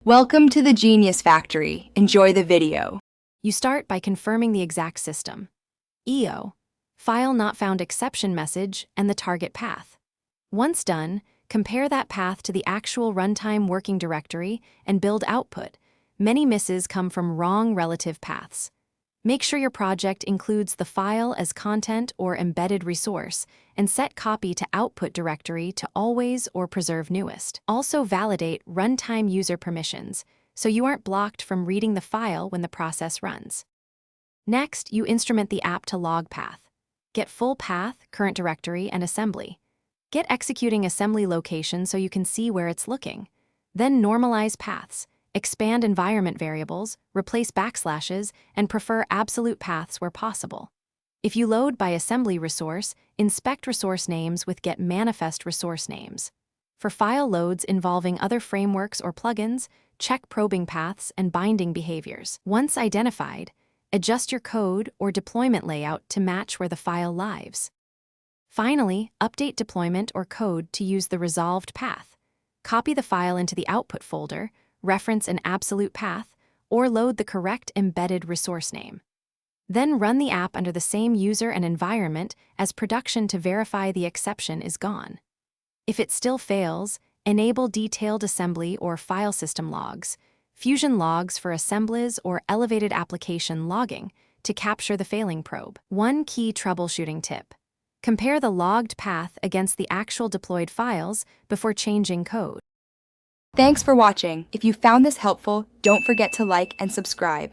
Welcome to the Genius Factory. Enjoy the video. You start by confirming the exact system. EO, FileNotFoundException message, and the target path. Once done, compare that path to the actual runtime working directory and build output. Many misses come from wrong relative paths. Make sure your project includes the file as content or embedded resource, and set copy to output directory to always or preserve newest. Also validate runtime user permissions, so you aren't blocked from reading the file when the process runs. Next, you instrument the app to log path. Get full path, current directory, and assembly. Get executing assembly location so you can see where it's looking. Then normalize paths. Expand environment variables, replace backslashes, and prefer absolute paths where possible. If you load by assembly resource, inspect resource names with get manifest resource names. For file loads involving other frameworks or plugins, check probing paths and binding behaviors. Once identified, adjust your code or deployment layout to match where the file lives. Finally, update deployment or code to use the resolved path. Copy the file into the output folder, reference an absolute path, or load the correct embedded resource name. Then run the app under the same user and environment as production to verify the exception is gone. If it still fails, enable detailed assembly or file system logs, fusion logs for assemblies, or elevated application logging to capture the failing probe. One key troubleshooting tip: compare the logged path against the actual deployed files before changing code. Thanks for watching. If you found this helpful, don't forget to like and subscribe.